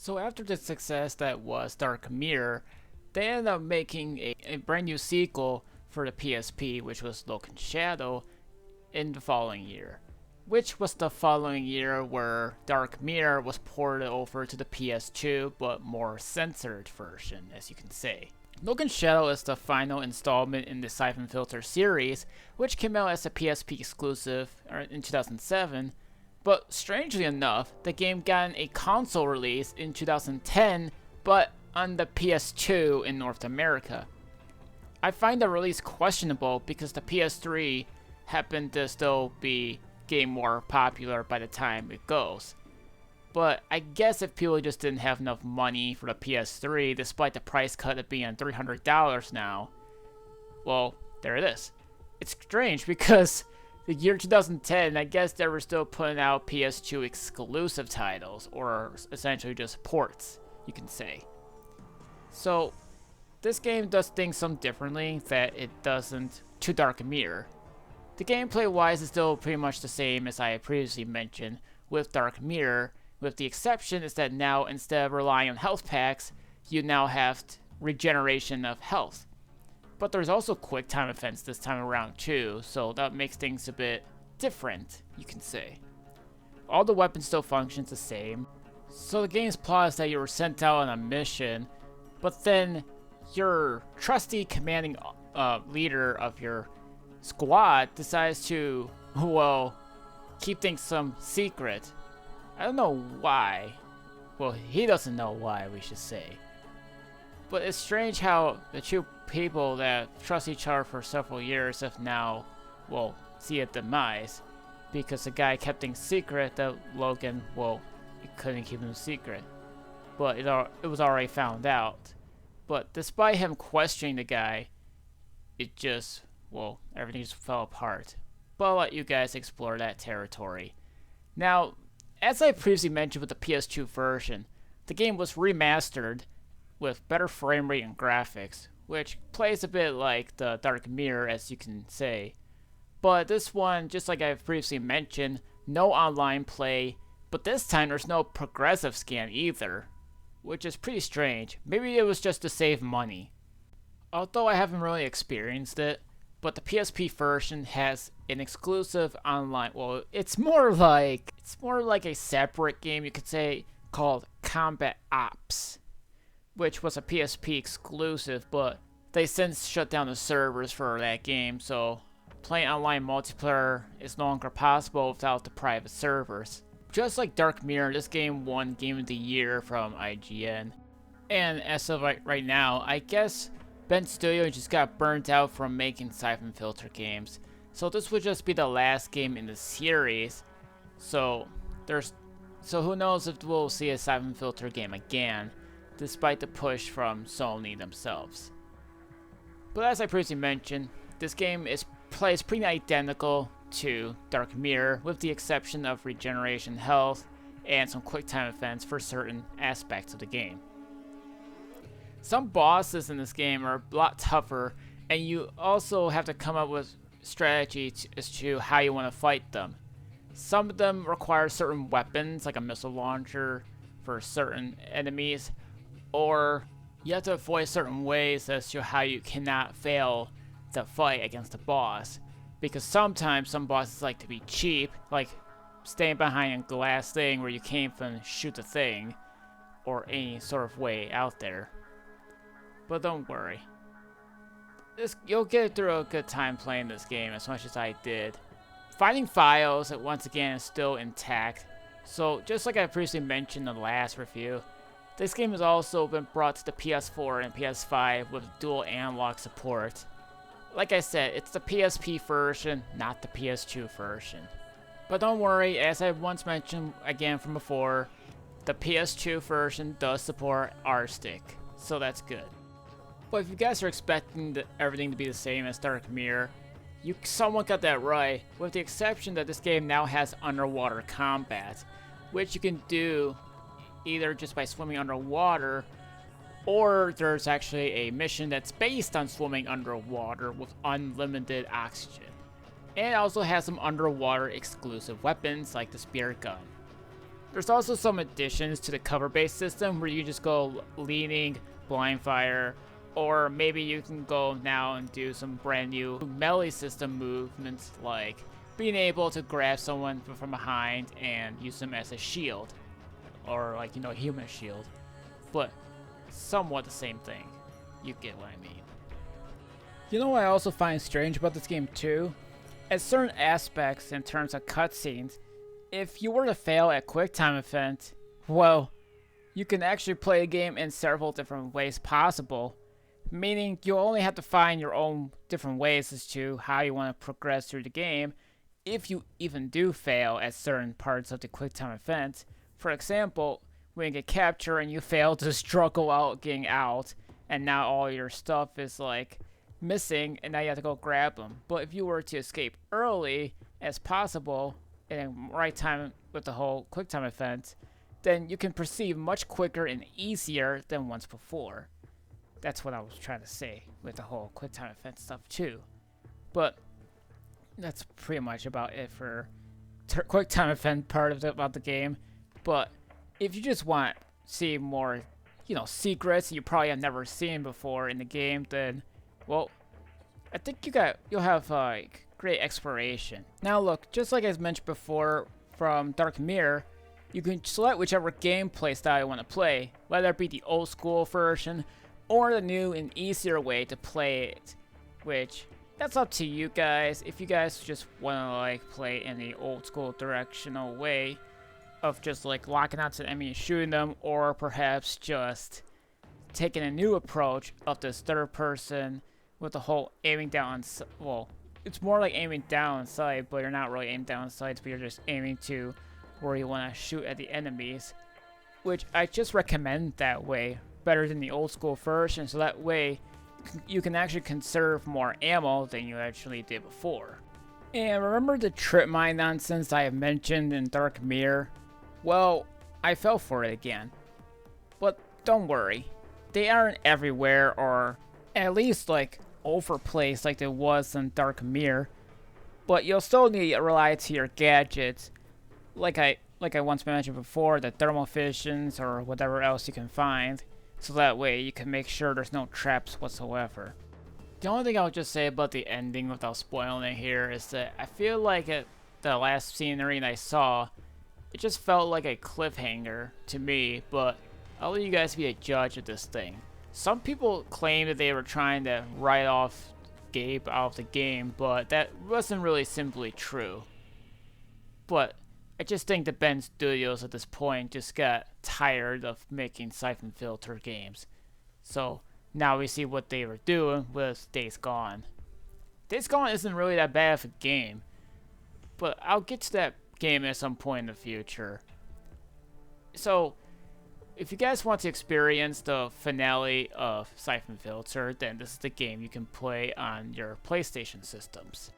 So after the success that was Dark Mirror, they ended up making a brand new sequel for the PSP, which was Logan Shadow, in the following year. Which was the following year where Dark Mirror was ported over to the PS2, but more censored version, as you can say. Logan Shadow is the final installment in the Syphon Filter series, which came out as a PSP exclusive in 2007, but strangely enough, the game got a console release in 2010, but on the PS2 in North America. I find the release questionable because the PS3 happened to still be getting more popular by the time it goes. But I guess if people just didn't have enough money for the PS3, despite the price cut of being $300 now, well, there it is. It's strange because the year 2010, I guess they were still putting out PS2 exclusive titles, or essentially just ports, you can say. So, this game does things some differently that it doesn't to Dark Mirror. The gameplay wise is still pretty much the same as I previously mentioned with Dark Mirror, with the exception is that now instead of relying on health packs, you now have regeneration of health. But there's also quick time events this time around too, so that makes things a bit different, you can say. All the weapons still functions the same. So the game's plot is that you were sent out on a mission, but then your trusty commanding leader of your squad decides to, well, keep things some secret. I don't know why. Well, he doesn't know why, we should say. But it's strange how the two people that trust each other for several years have now, well, see a demise. Because the guy kept things secret that Logan, well, he couldn't keep them secret. But it was already found out. But despite him questioning the guy, it just, well, everything just fell apart. But I'll let you guys explore that territory. Now, as I previously mentioned with the PS2 version, the game was remastered with better frame rate and graphics, which plays a bit like the Dark Mirror, as you can say. But this one, just like I've previously mentioned, no online play, but this time there's no progressive scan either, which is pretty strange. Maybe it was just to save money. Although I haven't really experienced it, but the PSP version has an exclusive online, well, it's more like a separate game, you could say, called Combat Ops, which was a PSP exclusive, but they since shut down the servers for that game, so playing online multiplayer is no longer possible without the private servers. Just like Dark Mirror, this game won Game of the Year from IGN. And as of right now, I guess Ben Studio just got burnt out from making Syphon Filter games. So this would just be the last game in the series. So who knows if we'll see a Syphon Filter game again, despite the push from Sony themselves. But as I previously mentioned, this game plays pretty identical to Dark Mirror, with the exception of regeneration health and some quick time events for certain aspects of the game. Some bosses in this game are a lot tougher, and you also have to come up with strategy as to how you want to fight them. Some of them require certain weapons, like a missile launcher for certain enemies, or you have to avoid certain ways as to how you cannot fail the fight against the boss. Because sometimes some bosses like to be cheap, like staying behind a glass thing where you can't even shoot the thing, or any sort of way out there. But don't worry. You'll get through a good time playing this game as much as I did. Finding files, once again, is still intact. So just like I previously mentioned in the last review, this game has also been brought to the PS4 and PS5 with dual analog support. Like I said, it's the PSP version, not the PS2 version. But don't worry, as I once mentioned again from before, the PS2 version does support R-Stick, so that's good. But if you guys are expecting everything to be the same as Dark Mirror, you somewhat got that right, with the exception that this game now has underwater combat, which you can do either just by swimming underwater, or there's actually a mission that's based on swimming underwater with unlimited oxygen. And it also has some underwater exclusive weapons like the spear gun. There's also some additions to the cover-based system where you just go leaning, blind fire, or maybe you can go now and do some brand new melee system movements like being able to grab someone from behind and use them as a shield, or like, you know, a human shield, but somewhat the same thing. You get what I mean. You know what I also find strange about this game too? At certain aspects in terms of cutscenes, if you were to fail at QuickTime event, well, you can actually play the game in several different ways possible, meaning you only have to find your own different ways as to how you want to progress through the game if you even do fail at certain parts of the QuickTime event. For example, when you get captured and you fail to struggle out getting out, and now all your stuff is like missing and now you have to go grab them. But if you were to escape early as possible in the right time with the whole QuickTime event, then you can proceed much quicker and easier than once before. That's what I was trying to say with the whole QuickTime event stuff too. But that's pretty much about it for QuickTime event part of about the game. But if you just want to see more, you know, secrets you probably have never seen before in the game, then, well, I think you'll have like great exploration. Now look, just like I mentioned before from Dark Mirror, you can select whichever gameplay style you want to play, whether it be the old school version or the new and easier way to play it, which that's up to you guys. If you guys just want to like play in the old school directional way of just like locking onto the enemy and shooting them, or perhaps just taking a new approach of this third person with the whole aiming down, well, it's more like aiming down sight, but you're not really aiming down sights, but you're just aiming to where you want to shoot at the enemies, which I just recommend that way better than the old school version, so that way you can actually conserve more ammo than you actually did before. And remember the trip mine nonsense I have mentioned in Dark Mirror? Well, I fell for it again. But don't worry, they aren't everywhere, or at least like overplaced like there was in Dark Mirror, but you'll still need to rely to your gadgets, like I once mentioned before, the thermal visions or whatever else you can find, so that way you can make sure there's no traps whatsoever. The only thing I'll just say about the ending without spoiling it here is that I feel like the last scenery I saw, it just felt like a cliffhanger to me, but I'll let you guys be a judge of this thing. Some people claim that they were trying to write off Gabe out of the game, but that wasn't really simply true. But I just think the Bend Studios at this point just got tired of making Syphon filter games. So now we see what they were doing with Days Gone. Days Gone isn't really that bad of a game, but I'll get to that game at some point in the future. So if you guys want to experience the finale of Syphon Filter, then this is the game you can play on your PlayStation systems.